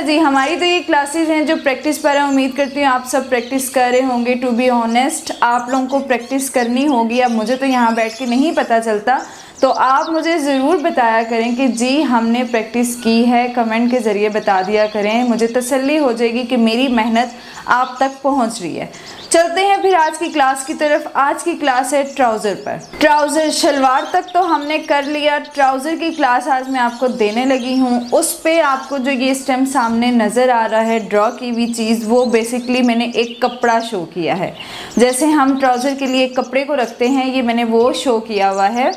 जी, हमारी तो ये क्लासेस हैं जो प्रैक्टिस पर है। उम्मीद करती हूँ आप सब प्रैक्टिस कर रहे होंगे। टू बी ऑनेस्ट, आप लोगों को प्रैक्टिस करनी होगी। अब मुझे तो यहाँ बैठ के नहीं पता चलता, तो आप मुझे ज़रूर बताया करें कि जी हमने प्रैक्टिस की है। कमेंट के ज़रिए बता दिया करें, मुझे तसल्ली हो जाएगी कि मेरी मेहनत आप तक पहुँच रही है। चलते हैं फिर आज की क्लास की तरफ। आज की क्लास है ट्राउज़र पर। ट्राउज़र शलवार तक तो हमने कर लिया, ट्राउज़र की क्लास आज मैं आपको देने लगी हूँ। उस पे आपको जो ये स्टेम सामने नज़र आ रहा है ड्रॉ की हुई चीज़, वो बेसिकली मैंने एक कपड़ा शो किया है। जैसे हम ट्राउज़र के लिए कपड़े को रखते हैं, ये मैंने वो शो किया हुआ है।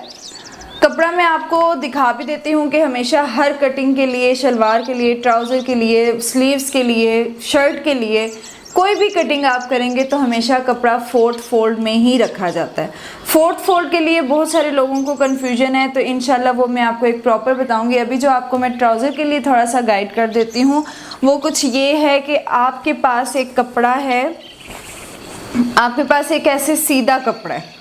कपड़ा मैं आपको दिखा भी देती हूँ कि हमेशा हर कटिंग के लिए, शलवार के लिए, ट्राउज़र के लिए, स्लीव्स के लिए, शर्ट के लिए, कोई भी कटिंग आप करेंगे तो हमेशा कपड़ा 4th फोल्ड में ही रखा जाता है। 4th फोल्ड के लिए बहुत सारे लोगों को कन्फ्यूजन है, तो इंशाल्लाह वो मैं आपको एक प्रॉपर बताऊंगी। अभी जो आपको मैं ट्राउज़र के लिए थोड़ा सा गाइड कर देती हूँ, वो कुछ ये है कि आपके पास एक कपड़ा है, आपके पास एक ऐसे सीधा कपड़ा है,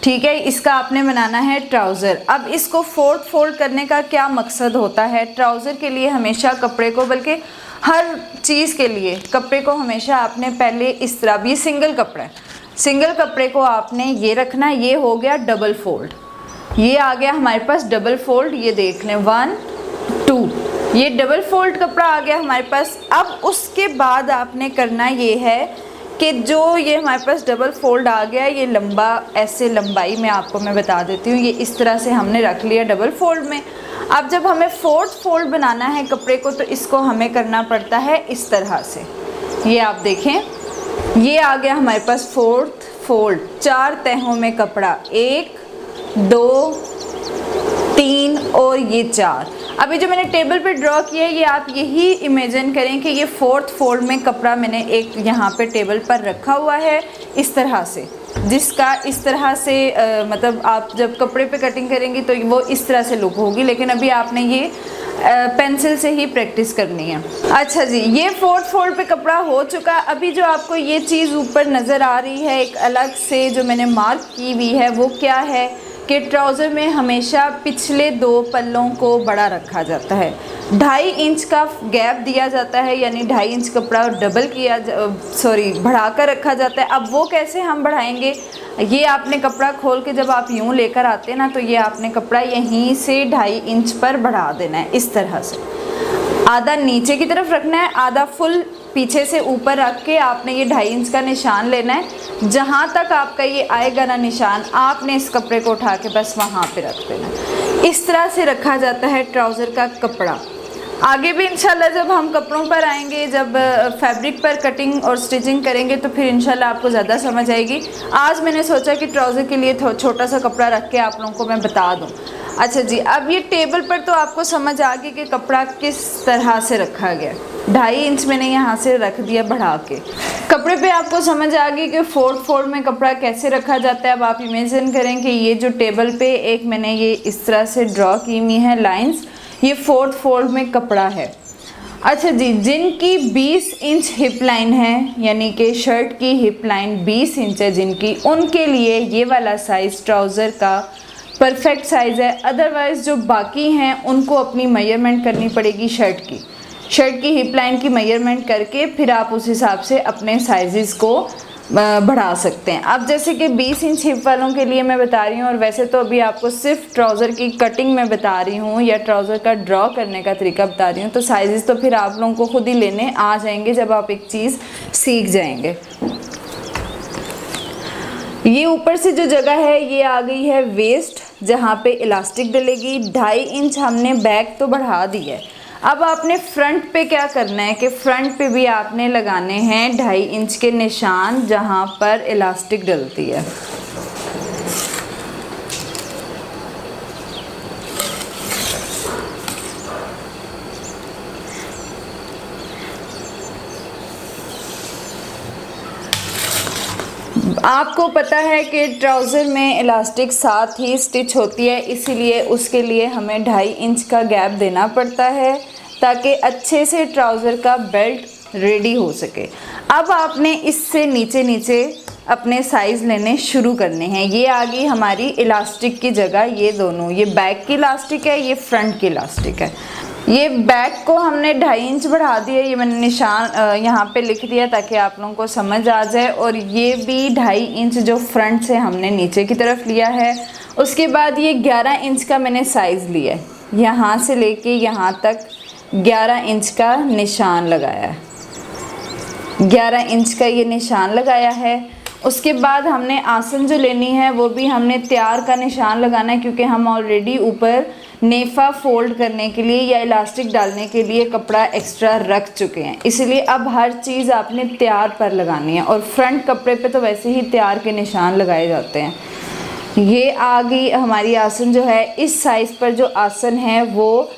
ठीक है, इसका आपने बनाना है ट्राउज़र। अब इसको 4th फोल्ड करने का क्या मकसद होता है? ट्राउज़र के लिए हमेशा कपड़े को, बल्कि हर चीज़ के लिए कपड़े को हमेशा आपने पहले इस तरह, ये सिंगल कपड़ा है, सिंगल कपड़े को आपने ये रखना। ये हो गया डबल फोल्ड, ये आ गया हमारे पास डबल फोल्ड। ये देख लें 1 2, ये डबल फोल्ड कपड़ा आ गया हमारे पास। अब उसके बाद आपने करना ये है कि जो ये हमारे पास डबल फोल्ड आ गया, ये लंबा, ऐसे लंबाई में आपको मैं बता देती हूँ, ये इस तरह से हमने रख लिया डबल फोल्ड में। अब जब हमें 4th फोल्ड बनाना है कपड़े को, तो इसको हमें करना पड़ता है इस तरह से। ये आप देखें, ये आ गया हमारे पास 4th फोल्ड, 4 तहों में कपड़ा, 1 2 3 और ये 4। अभी जो मैंने टेबल पे ड्रॉ किया है, ये आप यही इमेजिन करें कि ये 4th फोल्ड में कपड़ा मैंने एक यहाँ पे टेबल पर रखा हुआ है इस तरह से, जिसका इस तरह से मतलब आप जब कपड़े पे कटिंग करेंगी तो वो इस तरह से लुक होगी। लेकिन अभी आपने ये पेंसिल से ही प्रैक्टिस करनी है। अच्छा जी, ये 4th फोल्ड पे कपड़ा हो चुका। अभी जो आपको ये चीज़ ऊपर नज़र आ रही है एक अलग से जो मैंने मार्क की हुई है, वो क्या है कि ट्राउज़र में हमेशा पिछले 2 पल्लों को बड़ा रखा जाता है। 2.5 इंच का गैप दिया जाता है, यानी 2.5 इंच कपड़ा डबल किया, बढ़ा कर रखा जाता है। अब वो कैसे हम बढ़ाएंगे? ये आपने कपड़ा खोल के जब आप यूँ लेकर आते हैं ना, तो ये आपने कपड़ा यहीं से 2.5 इंच पर बढ़ा देना है इस तरह से। आधा नीचे की तरफ रखना है, आधा फुल पीछे से ऊपर रख के आपने ये 2.5 इंच का निशान लेना है। जहाँ तक आपका ये आएगा ना निशान, आपने इस कपड़े को उठा के बस वहाँ पे रख देना। इस तरह से रखा जाता है ट्राउज़र का कपड़ा। आगे भी इंशाल्लाह जब हम कपड़ों पर आएंगे, जब फैब्रिक पर कटिंग और स्टिचिंग करेंगे, तो फिर इंशाल्लाह आपको ज़्यादा समझ आएगी। आज मैंने सोचा कि ट्राउज़र के लिए छोटा सा कपड़ा रख के आप लोगों को मैं बता दूँ। अच्छा जी, अब ये टेबल पर तो आपको समझ आ गई कि कपड़ा किस तरह से रखा गया। 2.5 इंच मैंने यहाँ से रख दिया बढ़ा के। कपड़े पे आपको समझ आ गई कि 4th फोल्ड में कपड़ा कैसे रखा जाता है। अब आप इमेजिन करें कि ये जो टेबल पे एक मैंने ये इस तरह से ड्रॉ की हुई है लाइंस, ये 4th फोल्ड में कपड़ा है। अच्छा जी, जिनकी 20 इंच हिप लाइन है, यानी कि शर्ट की हिप लाइन 20 इंच है जिनकी, उनके लिए ये वाला साइज़ ट्राउज़र का परफेक्ट साइज़ है। अदरवाइज़ जो बाकी हैं उनको अपनी मेजरमेंट करनी पड़ेगी शर्ट की हिप लाइन की मेजरमेंट करके, फिर आप उस हिसाब से अपने साइज़ को बढ़ा सकते हैं। अब जैसे कि 20 इंच हिप वालों के लिए मैं बता रही हूँ, और वैसे तो अभी आपको सिर्फ ट्राउज़र की कटिंग में बता रही हूँ या ट्राउज़र का ड्रॉ करने का तरीका बता रही हूँ, तो साइज़ तो फिर आप लोगों को खुद ही लेने आ जाएंगे जब आप एक चीज़ सीख जाएंगे। ये ऊपर से जो जगह है ये आ गई है वेस्ट, जहाँ पे इलास्टिक डलेगी। 2.5 इंच हमने बैक तो बढ़ा दी है। अब आपने फ्रंट पे क्या करना है कि फ्रंट पे भी आपने लगाने हैं 2.5 इंच के निशान, जहाँ पर इलास्टिक डलती है। आपको पता है कि ट्राउज़र में इलास्टिक साथ ही स्टिच होती है, इसीलिए उसके लिए हमें 2.5 इंच का गैप देना पड़ता है ताकि अच्छे से ट्राउज़र का बेल्ट रेडी हो सके। अब आपने इससे नीचे अपने साइज़ लेने शुरू करने हैं। ये आ गई हमारी इलास्टिक की जगह, ये दोनों, ये बैक की इलास्टिक है, ये फ्रंट की इलास्टिक है। ये बैक को हमने 2.5 इंच बढ़ा दिया, ये मैंने निशान यहाँ पे लिख दिया ताकि आप लोगों को समझ आ जाए। और ये भी 2.5 इंच जो फ्रंट से हमने नीचे की तरफ लिया है। उसके बाद ये 11 इंच का मैंने साइज़ लिया है, यहाँ से लेके यहाँ तक 11 इंच का निशान लगाया है, 11 इंच का ये निशान लगाया है। उसके बाद हमने आसन जो लेनी है वो भी हमने तैयार का निशान लगाना है, क्योंकि हम ऑलरेडी ऊपर नेफा फोल्ड करने के लिए या इलास्टिक डालने के लिए कपड़ा एक्स्ट्रा रख चुके हैं, इसलिए अब हर चीज़ आपने तैयार पर लगानी है। और फ्रंट कपड़े पे तो वैसे ही तैयार के निशान लगाए जाते हैं। ये आ गई हमारी आसन जो है। इस साइज़ पर जो आसन है वो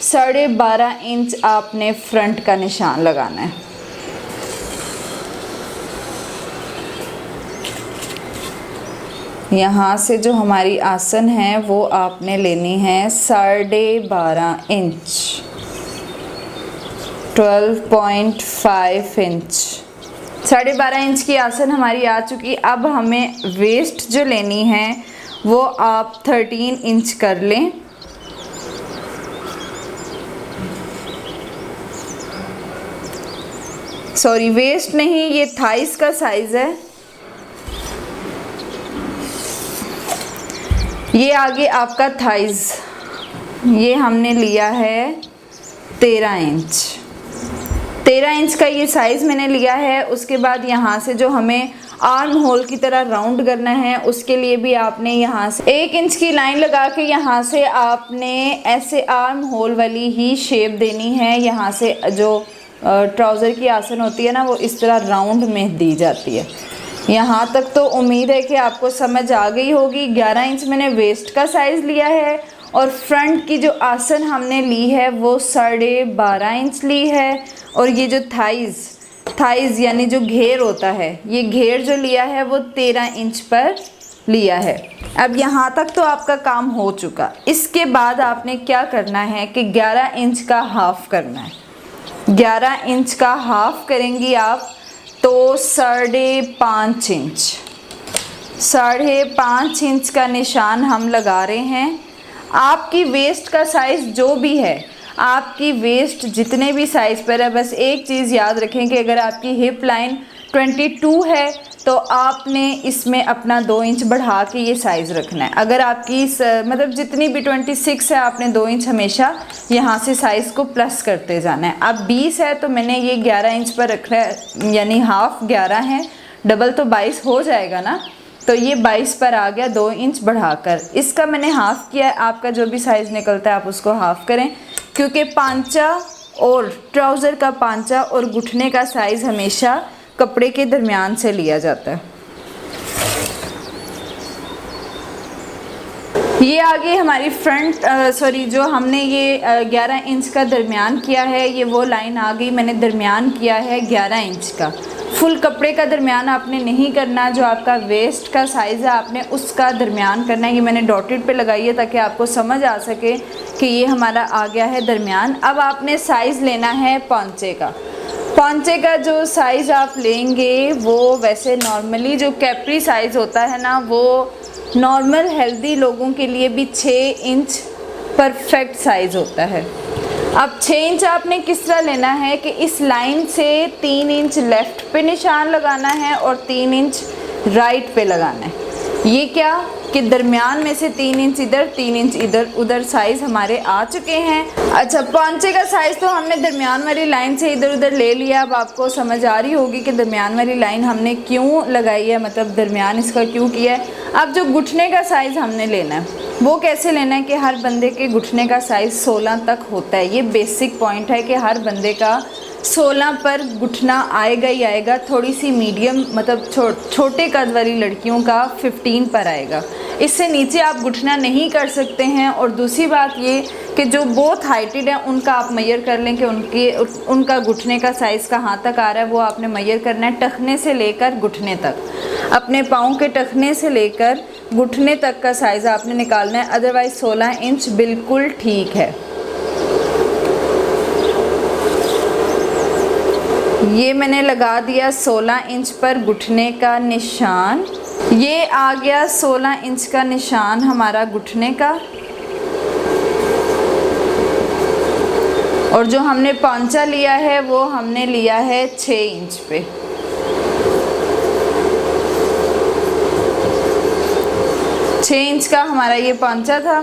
12.5 इंच आपने फ्रंट का निशान लगाना है। यहाँ से जो हमारी आसन है वो आपने लेनी है 12.5 इंच, 12.5 इंच। 12.5 इंच की आसन हमारी आ चुकी। अब हमें वेस्ट जो लेनी है वो आप 13 इंच कर लें। सॉरी, वेस्ट नहीं, ये थाइस का साइज़ है। ये आगे आपका थाइज़, ये हमने लिया है 13 इंच, 13 इंच का ये साइज़ मैंने लिया है। उसके बाद यहाँ से जो हमें आर्म होल की तरह राउंड करना है उसके लिए भी आपने यहाँ से 1 इंच की लाइन लगा के यहाँ से आपने ऐसे आर्म होल वाली ही शेप देनी है। यहाँ से जो ट्राउज़र की आसन होती है ना वो इस तरह राउंड में दी जाती है। यहाँ तक तो उम्मीद है कि आपको समझ आ गई होगी। 11 इंच मैंने वेस्ट का साइज़ लिया है और फ्रंट की जो आसन हमने ली है वो 12.5 इंच ली है। और ये जो थाइज़ यानी जो घेर होता है, ये घेर जो लिया है वो 13 इंच पर लिया है। अब यहाँ तक तो आपका काम हो चुका। इसके बाद आपने क्या करना है कि 11 इंच का हाफ़ करना है। 11 इंच का हाफ़ करेंगी आप तो 5.5 इंच, 5.5 इंच का निशान हम लगा रहे हैं। आपकी वेस्ट का साइज़ जो भी है, आपकी वेस्ट जितने भी साइज़ पर है, बस एक चीज़ याद रखें कि अगर आपकी हिप लाइन 22 है तो आपने इसमें अपना 2 इंच बढ़ा के ये साइज़ रखना है। अगर आपकी मतलब जितनी भी 26 है आपने 2 इंच हमेशा यहाँ से साइज़ को प्लस करते जाना है। अब 20 है तो मैंने ये 11 इंच पर रखना है, यानी हाफ़ 11 है, डबल तो 22 हो जाएगा ना, तो ये 22 पर आ गया 2 इंच बढ़ाकर। इसका मैंने हाफ़ किया है। आपका जो भी साइज़ निकलता है आप उसको हाफ़ करें, क्योंकि पांचा और ट्राउज़र का पांचा और घुटने का साइज़ हमेशा कपड़े के दरमियान से लिया जाता है। ये आगे हमारी फ्रंट जो हमने ये 11 इंच का दरमियान किया है, ये वो लाइन आ गई। मैंने दरमियान किया है 11 इंच का। फुल कपड़े का दरमियान आपने नहीं करना, जो आपका वेस्ट का साइज़ है आपने उसका दरमियान करना है। ये मैंने डॉटेड पे लगाई है ताकि आपको समझ आ सके कि ये हमारा आ गया है दरमियान। अब आपने साइज़ लेना है पांचे का। पांचे का जो साइज़ आप लेंगे वो वैसे नॉर्मली जो कैप्री साइज़ होता है ना, वो नॉर्मल हेल्दी लोगों के लिए भी 6 इंच परफेक्ट साइज़ होता है। अब 6 इंच आपने किस तरह लेना है कि इस लाइन से 3 इंच लेफ़्ट पे निशान लगाना है और 3 इंच राइट पे लगाना है। ये क्या कि दरमियान में से 3 इंच इधर 3 इंच इधर उधर साइज़ हमारे आ चुके हैं। अच्छा, पांचे का साइज़ तो हमने दरमियान वाली लाइन से इधर उधर ले लिया। अब आपको समझ आ रही होगी कि दरमियान वाली लाइन हमने क्यों लगाई है, मतलब दरमियान इसका क्यों किया है। अब जो घुटने का साइज़ हमने लेना है वो कैसे लेना है कि हर बंदे के घुटने का साइज़ 16 तक होता है। ये बेसिक पॉइंट है कि हर बंदे का 16 पर घुटना आएगा ही आएगा। थोड़ी सी मीडियम मतलब छोटे कद वाली लड़कियों का 15 पर आएगा, इससे नीचे आप घुटना नहीं कर सकते हैं। और दूसरी बात ये कि जो बहुत हाइटेड है उनका आप मेजर कर लें कि उनका घुटने का साइज़ कहाँ तक आ रहा है, वो आपने मेजर करना है। टखने से लेकर घुटने तक, अपने पाँव के टखने से लेकर घुटने तक का साइज़ आपने निकालना है। अदरवाइज़ 16 इंच बिल्कुल ठीक है। ये मैंने लगा दिया 16 इंच पर घुटने का निशान। ये आ गया 16 इंच का निशान हमारा घुटने का। और जो हमने पौंचा लिया है वो हमने लिया है 6 इंच पे। छः इंच का हमारा ये पौंचा था,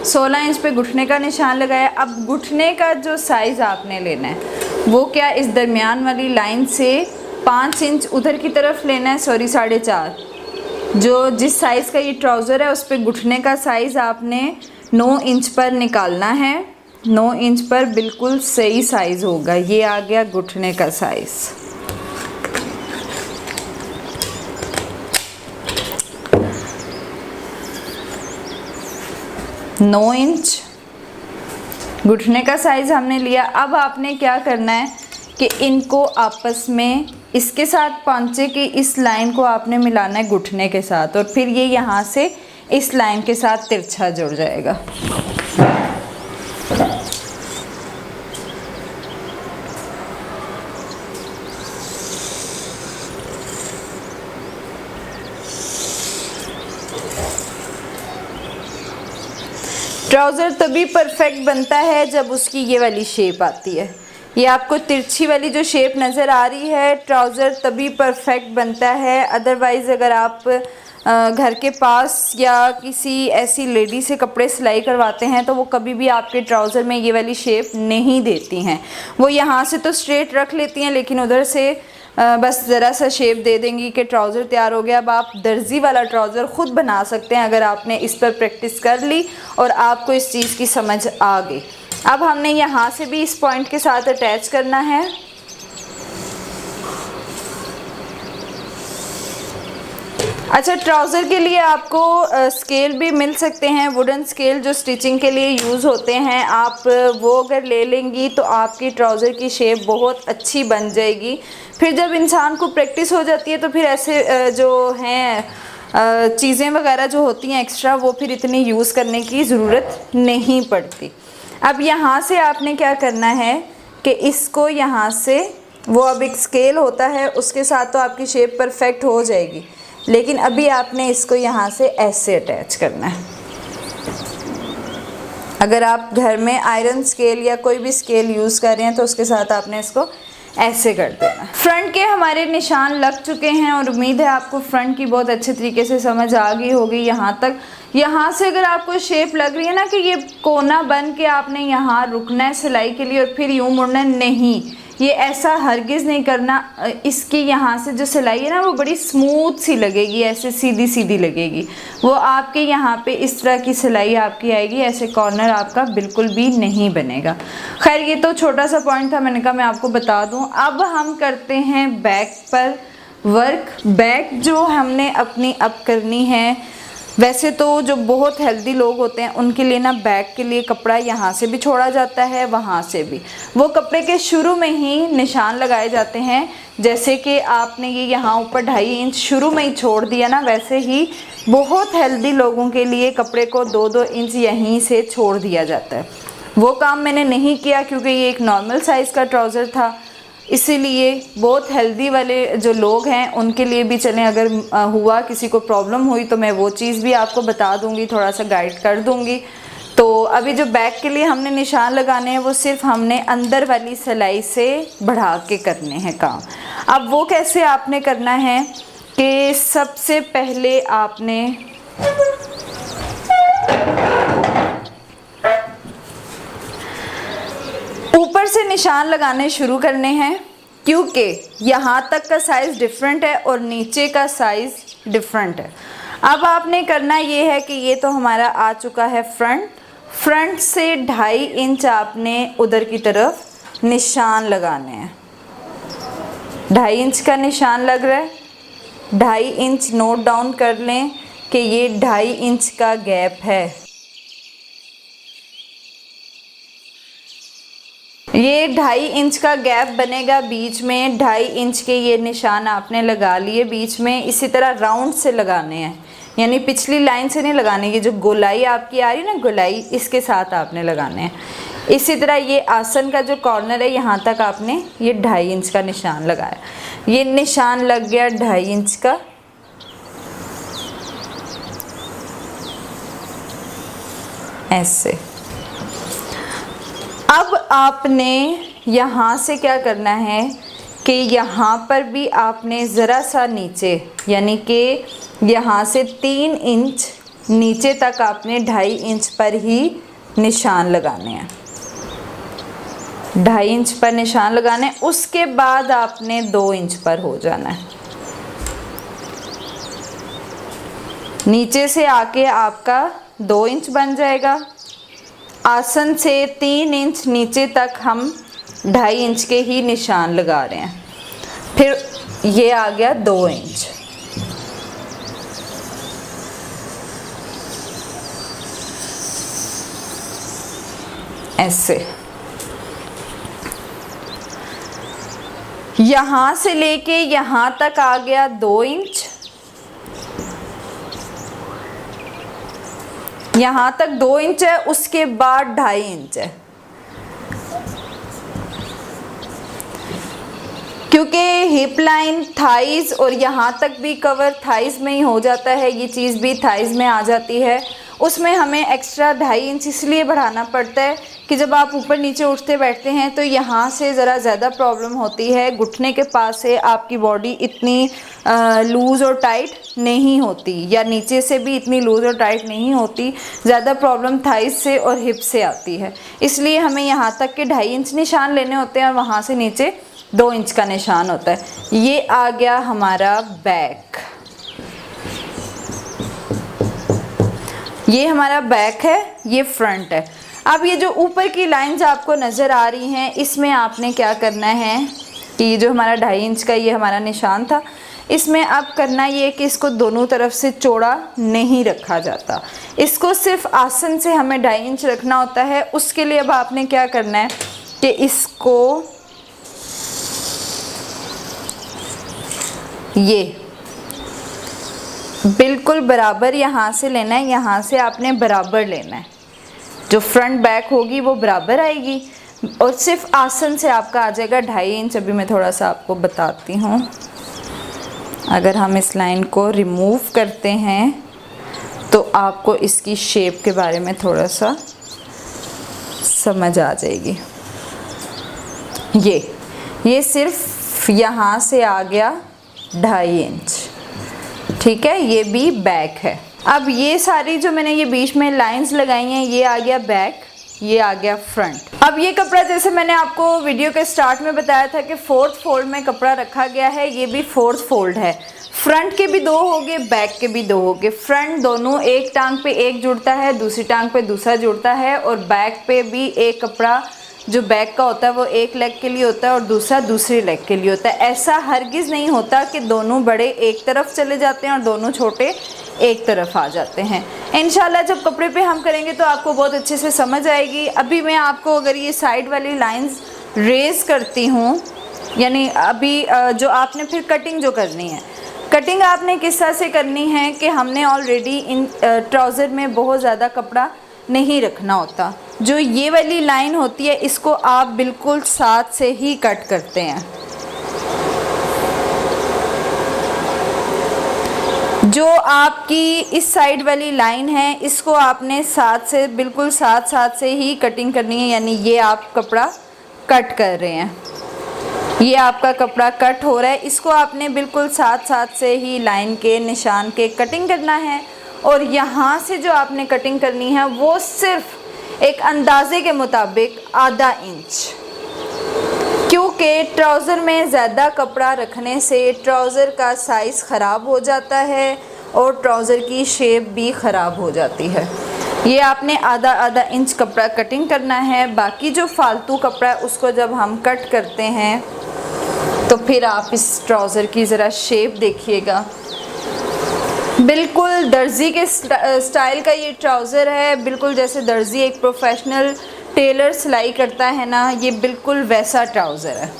16 इंच पे घुटने का निशान लगाया। अब घुटने का जो साइज़ आपने लेना है वो क्या, इस दरमियान वाली लाइन से 5 इंच उधर की तरफ लेना है, सॉरी 4.5। जो जिस साइज़ का ये ट्राउज़र है उस पर घुटने का साइज़ आपने 9 इंच पर निकालना है। 9 इंच पर बिल्कुल सही साइज़ होगा। ये आ गया घुटने का साइज़। नौ इंच घुटने का साइज़ हमने लिया। अब आपने क्या करना है कि इनको आपस में, इसके साथ पौंचे की इस लाइन को आपने मिलाना है घुटने के साथ, और फिर ये यहाँ से इस लाइन के साथ तिरछा जुड़ जाएगा। ट्राउज़र तभी परफेक्ट बनता है जब उसकी ये वाली शेप आती है। ये आपको तिरछी वाली जो शेप नज़र आ रही है, ट्राउज़र तभी परफेक्ट बनता है। अदरवाइज़ अगर आप घर के पास या किसी ऐसी लेडी से कपड़े सिलाई करवाते हैं तो वो कभी भी आपके ट्राउज़र में ये वाली शेप नहीं देती हैं। वो यहाँ से तो स्ट्रेट रख लेती हैं लेकिन उधर से बस ज़रा सा शेप दे देंगी कि ट्राउज़र तैयार हो गया। अब आप दर्जी वाला ट्राउज़र ख़ुद बना सकते हैं अगर आपने इस पर प्रैक्टिस कर ली और आपको इस चीज़ की समझ आ गई। अब हमने यहाँ से भी इस पॉइंट के साथ अटैच करना है। अच्छा, ट्राउज़र के लिए आपको स्केल भी मिल सकते हैं, वुडन स्केल जो स्टिचिंग के लिए यूज़ होते हैं। आप वो अगर ले लेंगी तो आपकी ट्राउज़र की शेप बहुत अच्छी बन जाएगी। फिर जब इंसान को प्रैक्टिस हो जाती है तो फिर ऐसे जो हैं चीज़ें वगैरह जो होती हैं एक्स्ट्रा, वो फिर इतनी यूज़ करने की ज़रूरत नहीं पड़ती। अब यहाँ से आपने क्या करना है कि इसको यहाँ से, वो अब एक स्केल होता है उसके साथ तो आपकी शेप परफेक्ट हो जाएगी, लेकिन अभी आपने इसको यहाँ से ऐसे अटैच करना है। अगर आप घर में आयरन स्केल या कोई भी स्केल यूज़ कर रहे हैं तो उसके साथ आपने इसको ऐसे कर देना। फ्रंट के हमारे निशान लग चुके हैं और उम्मीद है आपको फ्रंट की बहुत अच्छे तरीके से समझ आ गई होगी यहाँ तक। यहाँ से अगर आपको शेप लग रही है ना कि ये कोना बन के आपने यहाँ रुकना है सिलाई के लिए और फिर यूँ मुड़ना है, नहीं, ये ऐसा हरगिज़ नहीं करना। इसकी यहाँ से जो सिलाई है ना वो बड़ी स्मूथ सी लगेगी, ऐसे सीधी सीधी लगेगी। वो आपके यहाँ पे इस तरह की सिलाई आपकी आएगी, ऐसे कॉर्नर आपका बिल्कुल भी नहीं बनेगा। खैर, ये तो छोटा सा पॉइंट था, मैंने कहा मैं आपको बता दूँ। अब हम करते हैं बैक पर वर्क। बैक जो हमने अपनी अब करनी है, वैसे तो जो बहुत हेल्दी लोग होते हैं उनके लिए ना बैक के लिए कपड़ा यहाँ से भी छोड़ा जाता है, वहाँ से भी। वो कपड़े के शुरू में ही निशान लगाए जाते हैं। जैसे कि आपने ये यहाँ ऊपर 2.5 इंच शुरू में ही छोड़ दिया ना, वैसे ही बहुत हेल्दी लोगों के लिए कपड़े को 2-2 इंच यहीं से छोड़ दिया जाता है। वो काम मैंने नहीं किया क्योंकि ये एक नॉर्मल साइज़ का ट्राउज़र था, इसीलिए बहुत हेल्दी वाले जो लोग हैं उनके लिए भी चलें। अगर हुआ किसी को प्रॉब्लम हुई तो मैं वो चीज़ भी आपको बता दूंगी, थोड़ा सा गाइड कर दूंगी। तो अभी जो बैक के लिए हमने निशान लगाने हैं वो सिर्फ हमने अंदर वाली सिलाई से बढ़ा के करने हैं काम। अब वो कैसे आपने करना है कि सबसे पहले आपने ऊपर से निशान लगाने शुरू करने हैं, क्योंकि यहाँ तक का साइज़ डिफरेंट है और नीचे का साइज़ डिफरेंट है। अब आपने करना ये है कि ये तो हमारा आ चुका है फ्रंट से 2.5 इंच आपने उधर की तरफ निशान लगाने हैं। 2.5 इंच का निशान लग रहा है, 2.5 इंच नोट डाउन कर लें कि ये 2.5 इंच का गैप है। ये 2.5 इंच का गैप बनेगा बीच में। 2.5 इंच के ये निशान आपने लगा लिए बीच में। इसी तरह राउंड से लगाने हैं, यानी पिछली लाइन से नहीं लगाने। ये जो गोलाई आपकी आ रही है ना, गोलाई, इसके साथ आपने लगाने हैं। इसी तरह ये आसन का जो कॉर्नर है यहाँ तक आपने ये 2.5 इंच का निशान लगाया। ये निशान लग गया 2.5 इंच का। ऐसे अब आपने यहाँ से क्या करना है कि यहाँ पर भी आपने ज़रा सा नीचे, यानी कि यहाँ से 3 इंच नीचे तक आपने 2.5 इंच पर ही निशान लगाने हैं। 2.5 इंच पर निशान लगाना है। उसके बाद आपने 2 इंच पर हो जाना है। नीचे से आके आपका 2 इंच बन जाएगा। आसन से 3 इंच नीचे तक हम 2.5 इंच के ही निशान लगा रहे हैं। फिर ये आ गया 2 इंच। ऐसे यहाँ से लेके यहाँ तक आ गया 2 इंच। यहाँ तक 2 इंच है, उसके बाद 2.5 इंच है। क्योंकि हिप लाइन, थाइज और यहाँ तक भी कवर थाइज में ही हो जाता है, ये चीज़ भी थाइज में आ जाती है। उसमें हमें एक्स्ट्रा 2.5 इंच इसलिए बढ़ाना पड़ता है कि जब आप ऊपर नीचे उठते बैठते हैं तो यहाँ से ज़रा ज़्यादा प्रॉब्लम होती है। घुटने के पास से आपकी बॉडी इतनी लूज़ और टाइट नहीं होती, या नीचे से भी इतनी लूज़ और टाइट नहीं होती। ज़्यादा प्रॉब्लम थाइज से और हिप से आती है। इसलिए हमें यहाँ तक के 2.5 इंच निशान लेने होते हैं और वहाँ से नीचे 2 इंच का निशान होता है। ये आ गया हमारा बैक। ये हमारा बैक है, ये फ्रंट है। अब ये जो ऊपर की लाइंस आपको नज़र आ रही हैं, इसमें आपने क्या करना है कि ये जो हमारा 2.5 इंच का ये हमारा निशान था, इसमें अब करना ये कि इसको दोनों तरफ से चौड़ा नहीं रखा जाता। इसको सिर्फ आसन से हमें 2.5 इंच रखना होता है। उसके लिए अब आपने क्या करना है कि इसको ये बिल्कुल बराबर यहाँ से लेना है, यहाँ से आपने बराबर लेना है। जो फ्रंट बैक होगी वो बराबर आएगी और सिर्फ आसन से आपका आ जाएगा 2.5 इंच। अभी मैं थोड़ा सा आपको बताती हूँ। अगर हम इस लाइन को रिमूव करते हैं तो आपको इसकी शेप के बारे में थोड़ा सा समझ आ जाएगी। ये सिर्फ यहाँ से आ गया 2.5 इंच, ठीक है। ये भी बैक है। अब ये सारी जो मैंने ये बीच में लाइंस लगाई हैं, ये आ गया बैक, ये आ गया फ्रंट। अब ये कपड़ा जैसे मैंने आपको वीडियो के स्टार्ट में बताया था कि 4th फोल्ड में कपड़ा रखा गया है, ये भी 4th फोल्ड है। फ्रंट के भी 2 हो गए, बैक के भी 2 हो गए। फ्रंट दोनों एक टांग पे एक जुड़ता है, दूसरी टांग पे दूसरा जुड़ता है, और बैक पे भी एक कपड़ा जो बैक का होता है वो एक लेग के लिए होता है और दूसरा दूसरी लेग के लिए होता है। ऐसा हरगिज़ नहीं होता कि दोनों बड़े एक तरफ चले जाते हैं और दोनों छोटे एक तरफ आ जाते हैं। इंशाल्लाह जब कपड़े पे हम करेंगे तो आपको बहुत अच्छे से समझ आएगी। अभी मैं आपको अगर ये साइड वाली लाइंस रेज़ करती हूँ, यानी अभी जो आपने फिर कटिंग जो करनी है, कटिंग आपने किस तरह से करनी है कि हमने ऑलरेडी इन ट्राउज़र में बहुत ज़्यादा कपड़ा नहीं रखना होता। जो ये वाली लाइन होती है इसको आप बिल्कुल साथ से ही कट करते हैं। जो आपकी इस साइड वाली लाइन है इसको आपने साथ से बिल्कुल साथ से ही कटिंग करनी है, यानी ये आप कपड़ा कट कर रहे हैं, ये आपका कपड़ा कट हो रहा है, इसको आपने बिल्कुल साथ से ही लाइन के निशान के कटिंग करना है। और यहाँ से जो आपने कटिंग करनी है वो सिर्फ एक अंदाजे के मुताबिक ½ इंच, क्योंकि ट्राउज़र में ज़्यादा कपड़ा रखने से ट्राउज़र का साइज़ ख़राब हो जाता है और ट्राउज़र की शेप भी ख़राब हो जाती है। ये आपने आधा इंच कपड़ा कटिंग करना है। बाकी जो फालतू कपड़ा है उसको जब हम कट करते हैं तो फिर आप इस ट्राउज़र की ज़रा शेप देखिएगा। बिल्कुल दर्जी के स्टाइल का ये ट्राउज़र है, बिल्कुल जैसे दर्जी एक प्रोफेशनल टेलर सिलाई करता है ना, ये बिल्कुल वैसा ट्राउज़र है।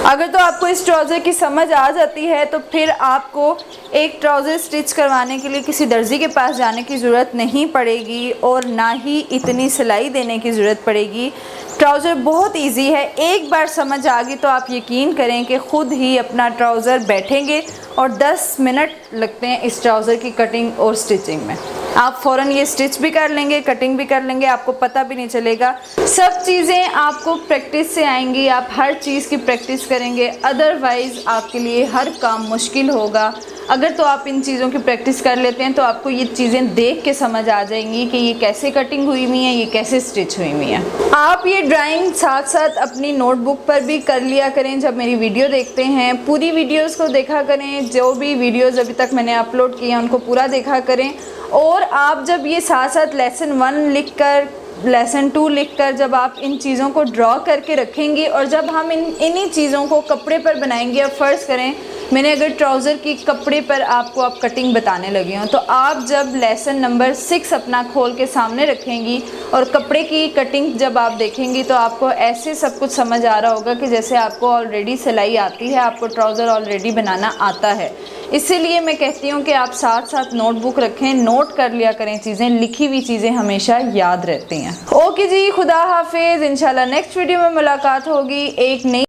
अगर तो आपको इस ट्राउज़र की समझ आ जाती है तो फिर आपको एक ट्राउज़र स्टिच करवाने के लिए किसी दर्जी के पास जाने की ज़रूरत नहीं पड़ेगी और ना ही इतनी सिलाई देने की ज़रूरत पड़ेगी। ट्राउज़र बहुत इजी है, एक बार समझ आ गई तो आप यकीन करें कि ख़ुद ही अपना ट्राउज़र बैठेंगे और 10 मिनट लगते हैं इस ट्राउज़र की कटिंग और स्टिचिंग में। आप फ़ौरन ये स्टिच भी कर लेंगे, कटिंग भी कर लेंगे, आपको पता भी नहीं चलेगा। सब चीज़ें आपको प्रैक्टिस से आएंगी, आप हर चीज़ की प्रैक्टिस करेंगे, अदरवाइज़ आपके लिए हर काम मुश्किल होगा। अगर तो आप इन चीज़ों की प्रैक्टिस कर लेते हैं तो आपको ये चीज़ें देख के समझ आ जाएंगी कि ये कैसे कटिंग हुई हुई है, ये कैसे स्टिच हुई हुई है। आप ये ड्राइंग साथ साथ अपनी नोटबुक पर भी कर लिया करें जब मेरी वीडियो देखते हैं। पूरी वीडियोस को देखा करें, जो भी वीडियोस अभी तक मैंने अपलोड किए हैं उनको पूरा देखा करें। और आप जब ये साथ साथ लेसन 1 लिख कर, लेसन 2 लिख कर जब आप इन चीज़ों को ड्रॉ करके रखेंगे और जब हम इन्हीं चीज़ों को कपड़े पर बनाएंगे, अब फ़र्ज़ करें मैंने अगर ट्राउज़र की कपड़े पर आपको आप कटिंग बताने लगी हूँ, तो आप जब लेसन नंबर 6 अपना खोल के सामने रखेंगी और कपड़े की कटिंग जब आप देखेंगी तो आपको ऐसे सब कुछ समझ आ रहा होगा कि जैसे आपको ऑलरेडी सिलाई आती है, आपको ट्राउज़र ऑलरेडी बनाना आता है। इसीलिए मैं कहती हूँ कि आप साथ साथ नोटबुक रखें, नोट कर लिया करें चीज़ें, लिखी हुई चीज़ें हमेशा याद रहती हैं। ओके जी, खुदा हाफिज़। इंशाल्लाह नेक्स्ट वीडियो में मुलाकात होगी एक नई